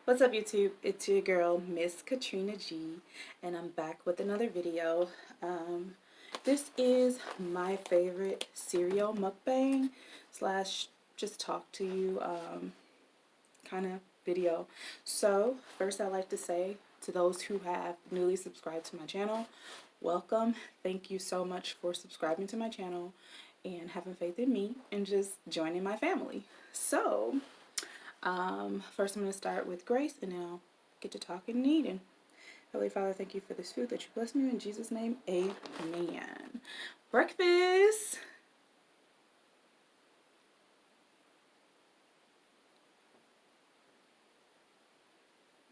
What's up, YouTube? It's your girl, Miss Katrina G, and I'm back with another video. This is my favorite cereal mukbang slash just talk to you kind of video. So first, I'd like to say to those who have newly subscribed to my channel, welcome. Thank you so much for subscribing to my channel and having faith in me and just joining my family. So first I'm going to start with grace, and then I'll get to talking and eating. Heavenly Father, thank you for this food that you bless me in Jesus' name. Amen. Breakfast.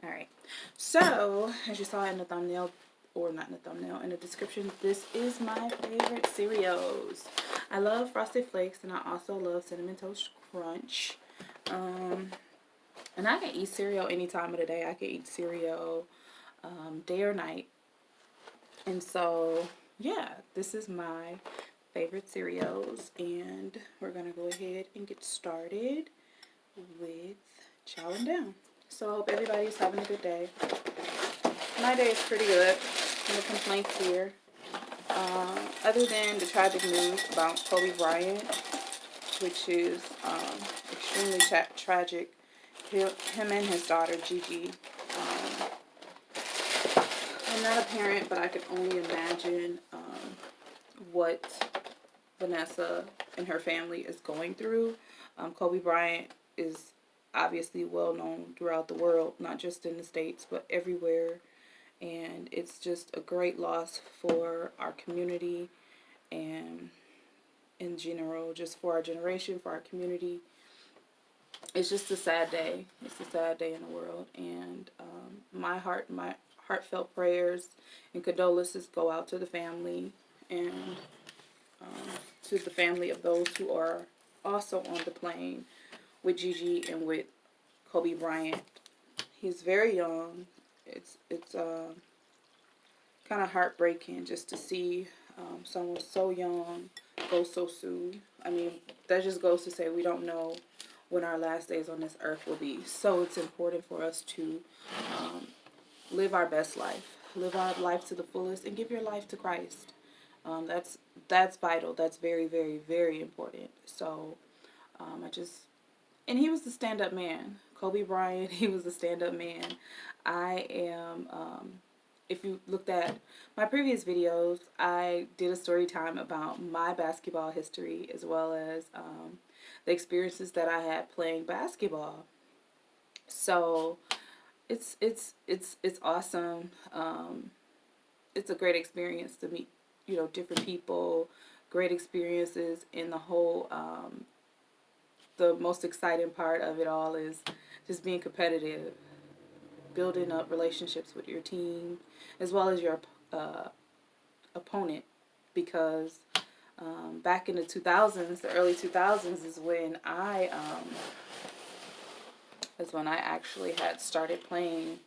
Alright. So, as you saw in the thumbnail, or not in the thumbnail, in the description, this is my favorite cereals. I love Frosted Flakes, and I also love Cinnamon Toast Crunch. And I can eat cereal any time of the day. I can eat cereal day or night. And so, yeah, this is my favorite cereals. And we're going to go ahead and get started with chowing down. So I hope everybody's having a good day. My day is pretty good. No complaints here. Other than the tragic news about Kobe Bryant, which is extremely tragic. Him and his daughter, Gigi. I'm not a parent, but I could only imagine what Vanessa and her family is going through. Kobe Bryant is obviously well known throughout the world, not just in the States, but everywhere. And it's just a great loss for our community and in general, just for our generation, for our community. It's just a sad day. It's a sad day in the world, and my heartfelt prayers and condolences go out to the family and to the family of those who are also on the plane with Gigi and with Kobe Bryant. He's very young. It's kind of heartbreaking just to see someone so young go so soon. I mean, that just goes to say we don't know when our last days on this earth will be. So it's important for us to live our best life, live our life to the fullest, and give your life to Christ. That's vital. That's very, very, very important. So and he was the stand-up man. Kobe Bryant, he was the stand-up man. I am, if you looked at my previous videos, I did a story time about my basketball history as well as the experiences that I had playing basketball. So it's awesome. It's a great experience to meet, different people, great experiences in the whole. The most exciting part of it all is just being competitive, building up relationships with your team as well as your opponent, because back in the 2000s, the early 2000s is when I actually had started playing.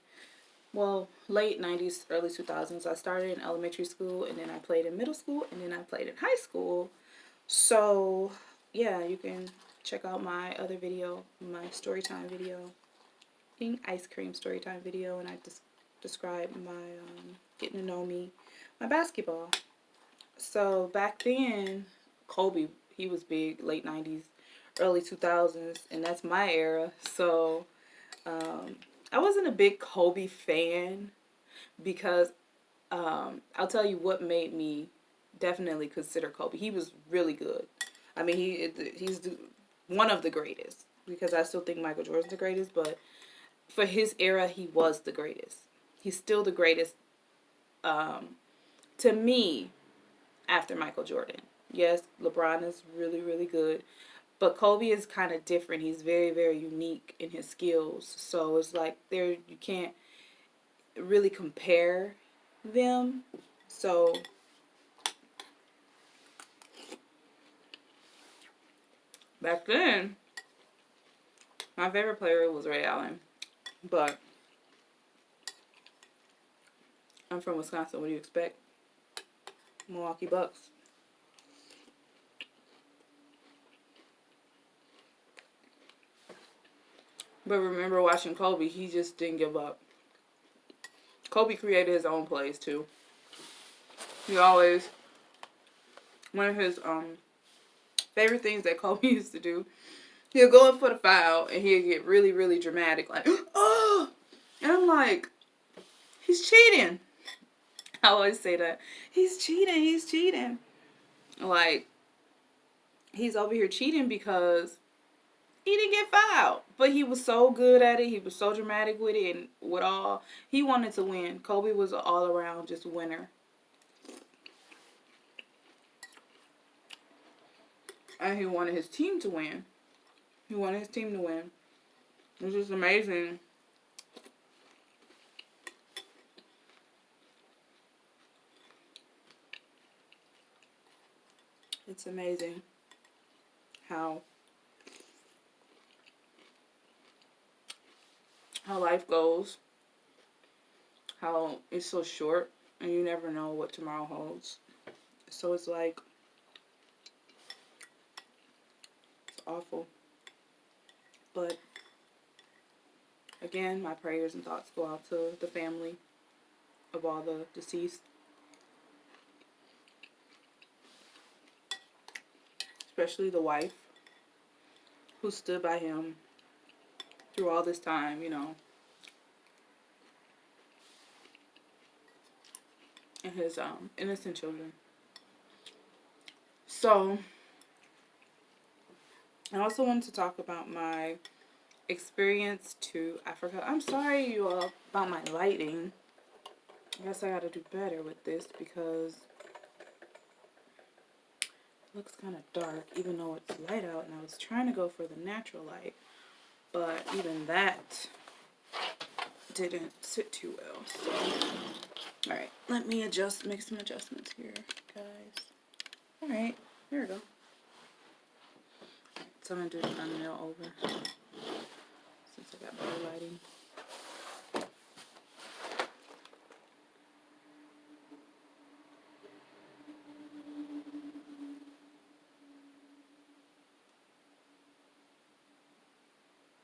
Well, late 90s, early 2000s. I started in elementary school, and then I played in middle school, and then I played in high school. So yeah, you can check out my other video, my story time video, eating ice cream story time video, and I describe my getting to know me, my basketball. So back then, Kobe, he was big, late 90s, early 2000s, and that's my era. So I wasn't a big Kobe fan because I'll tell you what made me definitely consider Kobe. He was really good. I mean, he's one of the greatest, because I still think Michael Jordan's the greatest, but for his era, he was the greatest. He's still the greatest to me after Michael Jordan. Yes, LeBron is really, really good, but Kobe is kind of different. He's very, very unique in his skills. So it's like you can't really compare them. So back then, my favorite player was Ray Allen, but I'm from Wisconsin. What do you expect? Milwaukee Bucks. But remember watching Kobe, he just didn't give up. Kobe created his own plays too. He always, one of his favorite things that Kobe used to do, he'll go up for the foul and he'll get really, really dramatic, like, oh! And I'm like, he's cheating. I always say that. He's cheating. Like, he's over here cheating because he didn't get fouled. But he was so good at it. He was so dramatic with it and with all. He wanted to win. Kobe was an all-around just winner. And he wanted his team to win. It's just amazing. It's amazing how life goes, how it's so short, and you never know what tomorrow holds. So it's like, it's awful. But again, my prayers and thoughts go out to the family of all the deceased, especially the wife who stood by him through all this time, you know, and his innocent children. So I also wanted to talk about my experience to Africa. I'm sorry, you all, about my lighting. I guess I gotta do better with this because it looks kind of dark, even though it's light out, and I was trying to go for the natural light, but even that didn't sit too well. So, alright, let me make some adjustments here, guys. Alright, here we go. So I'm going to do the thumbnail over since I got better lighting.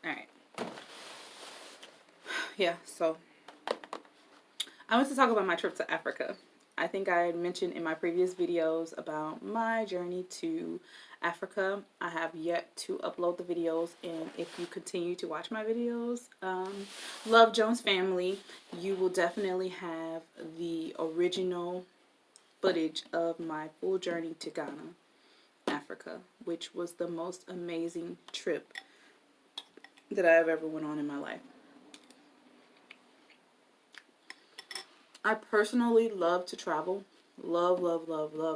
Alright. Yeah, so I want to talk about my trip to Africa. I think I had mentioned in my previous videos about my journey to Africa. I have yet to upload the videos, and if you continue to watch my videos, Love Jones Family, you will definitely have the original footage of my full journey to Ghana, Africa, which was the most amazing trip that I have ever went on in my life. I personally love to travel. Love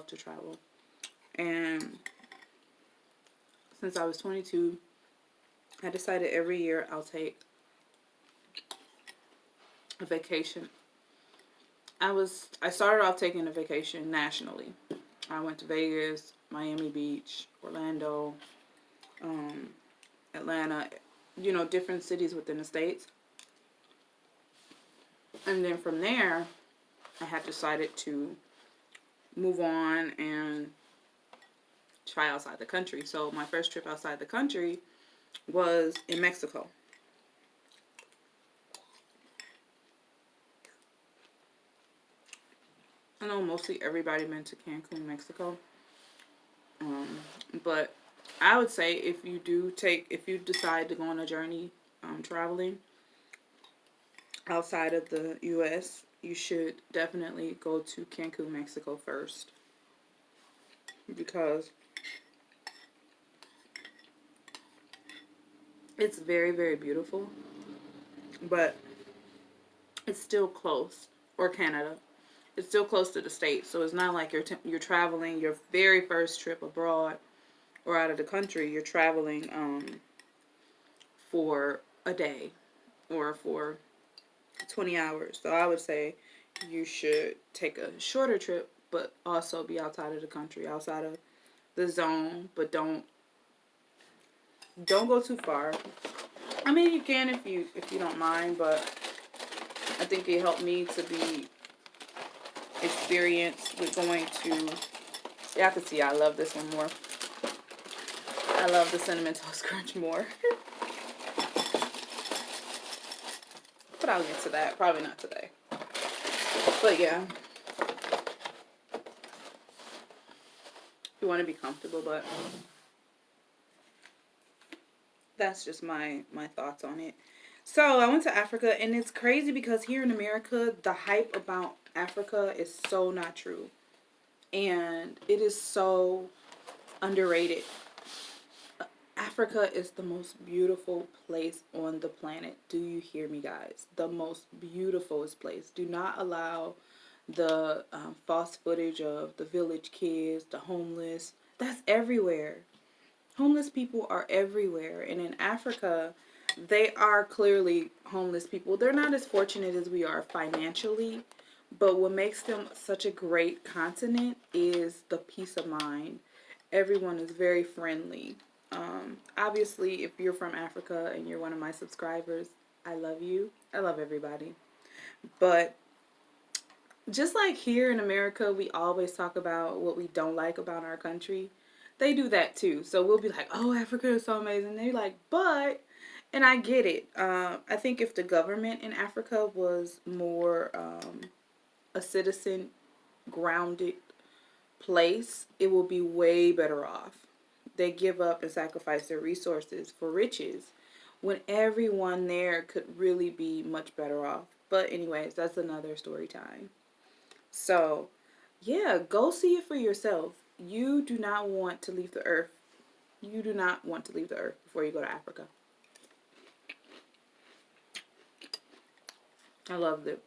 to travel. And since I was 22, I decided every year I'll take a vacation. I started off taking a vacation nationally. I went to Vegas, Miami Beach, Orlando, Atlanta, you know, different cities within the States. And then from there, I had decided to move on and try outside the country. So my first trip outside the country was in Mexico. I know mostly everybody been to Cancun, Mexico. But I would say if you decide to go on a journey traveling outside of the U.S., you should definitely go to Cancun, Mexico first. Because it's very, very beautiful. But it's still close. Or Canada. It's still close to the States. So it's not like you're traveling your very first trip abroad or out of the country. You're traveling for a day or for 20 hours. So I would say you should take a shorter trip, but also be outside of the country, outside of the zone, but don't go too far. I mean, you can if you don't mind, but I think it helped me to be experienced with going to, y'all can see I love this one more. I love the Cinnamon Toast Crunch more. but I'll get to that. Probably not today. But yeah. You want to be comfortable, but that's just my thoughts on it. So I went to Africa, and it's crazy because here in America, the hype about Africa is so not true. And it is so underrated. Africa is the most beautiful place on the planet. Do you hear me, guys? The most beautifulest place. Do not allow the false footage of the village kids, the homeless. That's everywhere. Homeless people are everywhere. And in Africa, they are clearly homeless people. They're not as fortunate as we are financially. But what makes them such a great continent is the peace of mind. Everyone is very friendly. Obviously, if you're from Africa and you're one of my subscribers, I love you. I love everybody. But just like here in America, we always talk about what we don't like about our country. They do that too. So we'll be like, oh, Africa is so amazing. They're like, but, and I get it. I think if the government in Africa was more a citizen grounded place, it will be way better off. They give up and sacrifice their resources for riches when everyone there could really be much better off. But anyways, that's another story time. So, yeah, go see it for yourself. You do not want to leave the earth. You do not want to leave the earth before you go to Africa. I loved it.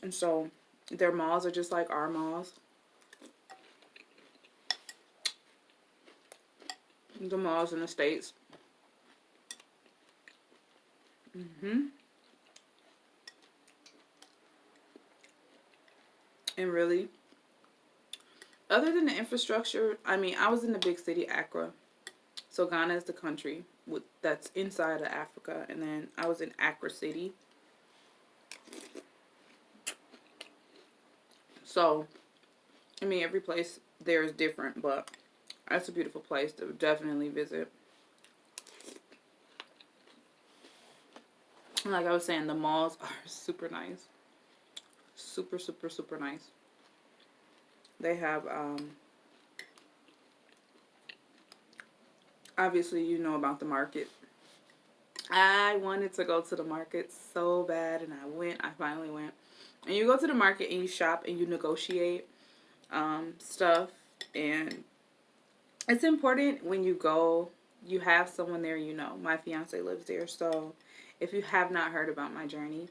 And so, their malls are just like our malls. The malls in the States. And really, other than the infrastructure, I mean, I was in the big city, Accra. So Ghana is the country that's inside of Africa. And then I was in Accra City. So, I mean, every place there is different, but that's a beautiful place to definitely visit. And like I was saying, the malls are super nice. Super, super, super nice. They have, obviously, you know about the market. I wanted to go to the market so bad, and I finally went. And you go to the market and you shop and you negotiate stuff. And it's important when you go, you have someone there you know. My fiance lives there, so if you have not heard about my journey,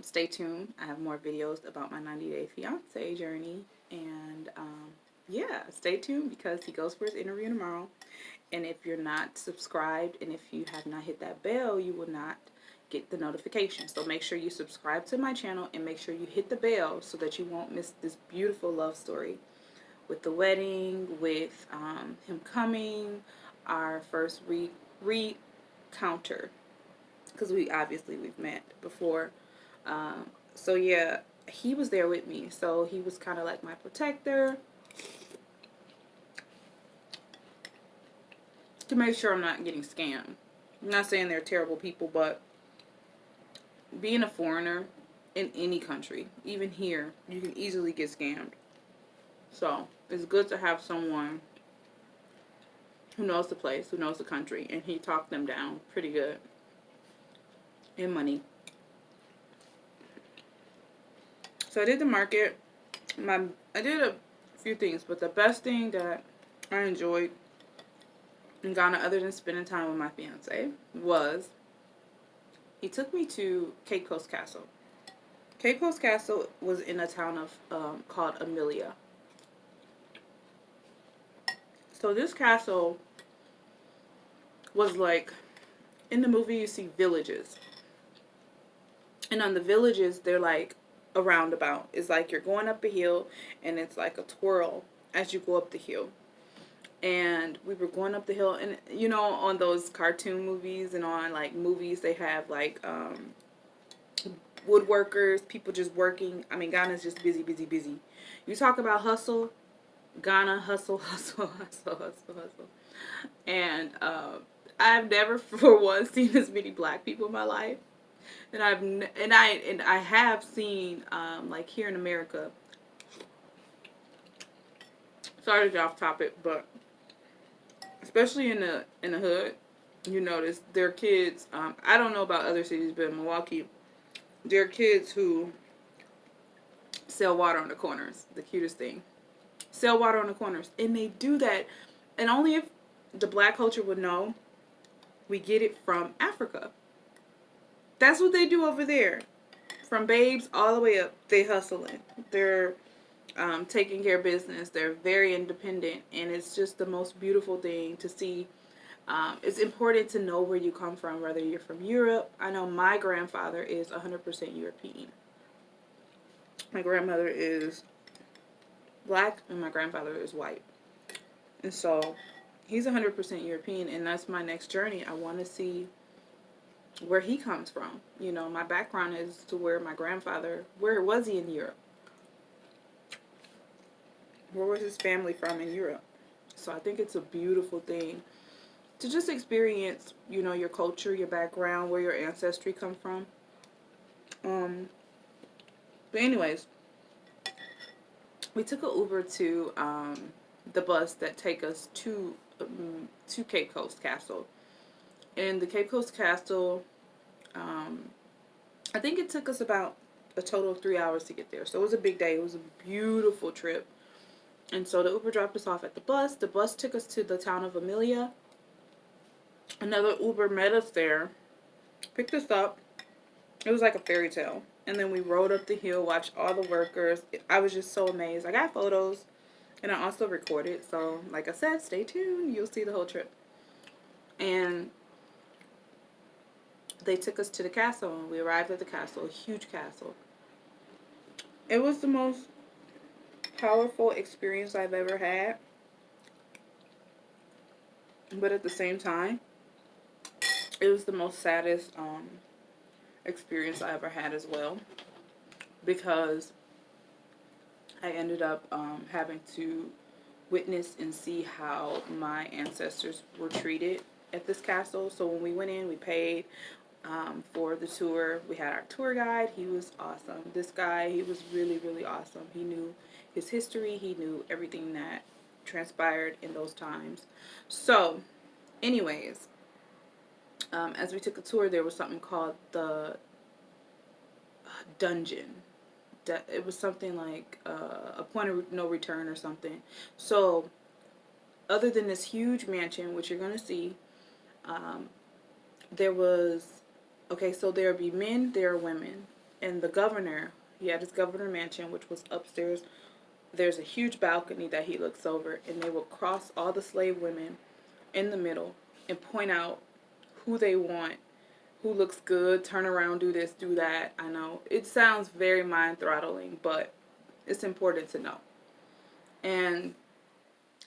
stay tuned. I have more videos about my 90-day fiance journey. And yeah, stay tuned because he goes for his interview tomorrow. And if you're not subscribed and if you have not hit that bell, you will not get the notification. So make sure you subscribe to my channel and make sure you hit the bell so that you won't miss this beautiful love story with the wedding, with him coming, our first re-counter, because we've met before. So yeah, he was there with me, so he was kind of like my protector to make sure I'm not getting scammed. I'm not saying they're terrible people, but being a foreigner in any country, even here, you can easily get scammed. So it's good to have someone who knows the place, who knows the country, and he talked them down pretty good in money. So I did the market. I did a few things, but the best thing that I enjoyed in Ghana, other than spending time with my fiance, was he took me to Cape Coast Castle. Cape Coast Castle was in a town of called Amelia. So this castle was like, in the movie you see villages. And on the villages, they're like a roundabout. It's like you're going up a hill and it's like a twirl as you go up the hill. And we were going up the hill, and you know, on those cartoon movies and on like movies, they have like woodworkers, people just working. I mean, Ghana's just busy, busy, busy. You talk about hustle, Ghana, hustle, hustle, hustle, hustle, hustle. And I've never for once seen as many black people in my life. And I have seen like here in America. Sorry to get off topic, but especially in the hood, you notice there are kids. I don't know about other cities, but in Milwaukee, there are kids who sell water on the corners. The cutest thing, sell water on the corners, and they do that, and only if the black culture would know. We get it from Africa. That's what they do over there. From babes all the way up, they hustling. They're taking care of business. They're very independent, and it's just the most beautiful thing to see. It's important to know where you come from, whether you're from Europe. I know my grandfather is 100% European. My grandmother is black, and my grandfather is white. And so he's 100% European, and that's my next journey. I want to see where he comes from. You know, my background is to where my grandfather, where was he in Europe? Where was his family from in Europe? So I think it's a beautiful thing to just experience, you know, your culture, your background, where your ancestry come from. But anyways, we took an Uber to the bus that take us to Cape Coast Castle. And the Cape Coast Castle, I think it took us about a total of 3 hours to get there. So it was a big day. It was a beautiful trip. And so the Uber dropped us off at the bus. The bus took us to the town of Amelia. Another Uber met us there, picked us up. It was like a fairy tale. And then we rode up the hill, watched all the workers. I was just so amazed. I got photos, and I also recorded. So, like I said, stay tuned. You'll see the whole trip. And they took us to the castle, and we arrived at the castle, a huge castle. It was the most powerful experience I've ever had. But at the same time, it was the most saddest experience I ever had as well, because I ended up having to witness and see how my ancestors were treated at this castle. So when we went in, we paid for the tour. We had our tour guide. He was awesome. This guy, he was really, really awesome. He knew his history. He knew everything that transpired in those times. So, anyways, as we took a tour, there was something called the dungeon. It was something like a point of no return or something. So, other than this huge mansion, which you're going to see, there was, okay, so there would be men, there are women. And the governor, he had his governor mansion, which was upstairs. There's a huge balcony that he looks over, and they will cross all the slave women in the middle and point out who they want, who looks good, turn around, do this, do that. I know it sounds very mind-throttling, but it's important to know. And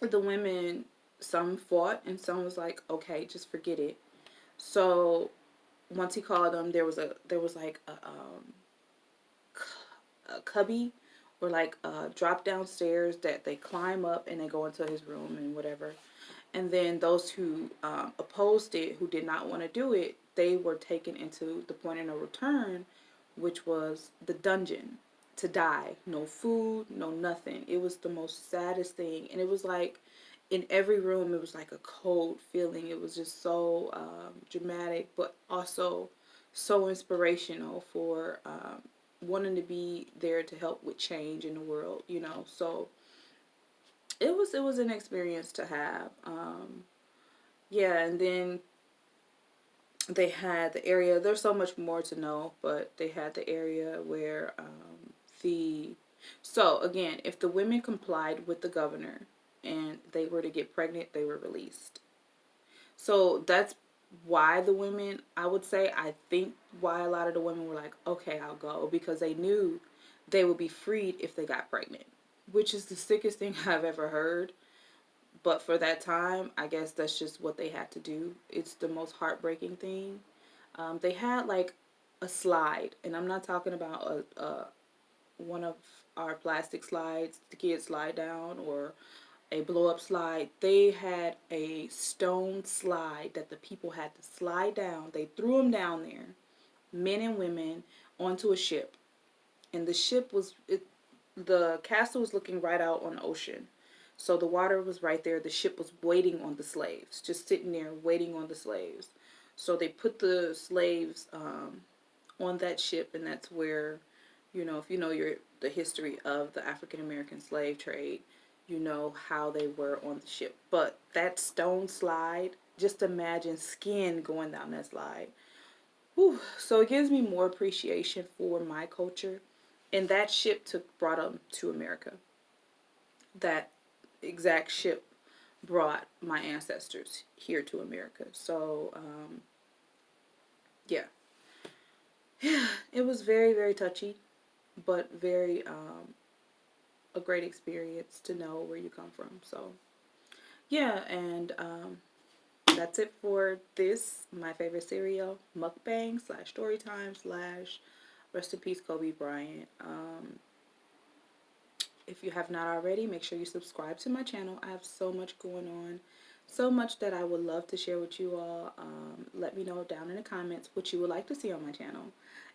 the women, some fought, and some was like, okay, just forget it. So once he called them, there was like a cubby, or like a drop down stairs that they climb up and they go into his room and whatever. And then those who opposed it, who did not want to do it, they were taken into the point of no return, which was the dungeon, to die. No food, no nothing. It was the most saddest thing. And it was like, in every room, it was like a cold feeling. It was just so dramatic, but also so inspirational for wanting to be there to help with change in the world, you know. So it was an experience to have. Yeah, and then they had the area. There's so much more to know, but they had the area where the so again, if the women complied with the governor and they were to get pregnant, they were released. So that's why the women, I would say, I think why a lot of the women were like, okay, I'll go, because they knew they would be freed if they got pregnant, which is the sickest thing I've ever heard. But for that time, I guess that's just what they had to do. It's the most heartbreaking thing. They had like a slide, and I'm not talking about one of our plastic slides the kids slide down, or a blow up slide. They had a stone slide that the people had to slide down. They threw them down there. men and women, onto a ship. And the ship was, the castle was looking right out on the ocean. So the water was right there. The ship was waiting on the slaves, just sitting there waiting on the slaves. So they put the slaves on that ship, and that's where, you know, if you know the history of the African American slave trade, you know how they were on the ship. But that stone slide, just imagine skin going down that slide. Whew. So it gives me more appreciation for my culture. And that ship brought them to America. That exact ship brought my ancestors here to America. So yeah, it was very, very touchy, but very a great experience to know where you come from. So yeah, and that's it for this, my favorite cereal, mukbang slash story time slash rest in peace Kobe Bryant. If you have not already, make sure you subscribe to my channel. I have so much going on, so much that I would love to share with you all. Let me know down in the comments what you would like to see on my channel.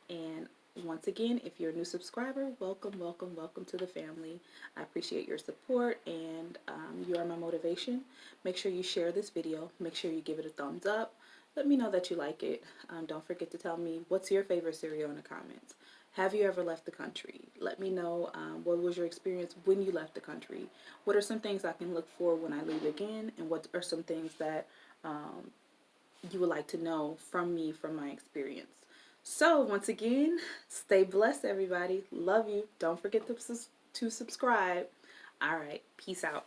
And once again, if you're a new subscriber, welcome, welcome, welcome to the family. I appreciate your support, and you are my motivation. Make sure you share this video. Make sure you give it a thumbs up. Let me know that you like it. Don't forget to tell me what's your favorite cereal in the comments. Have you ever left the country? Let me know what was your experience when you left the country. What are some things I can look for when I leave again? And what are some things that you would like to know from me, from my experience? So once again, stay blessed, everybody. Love you. Don't forget to subscribe. All right. Peace out.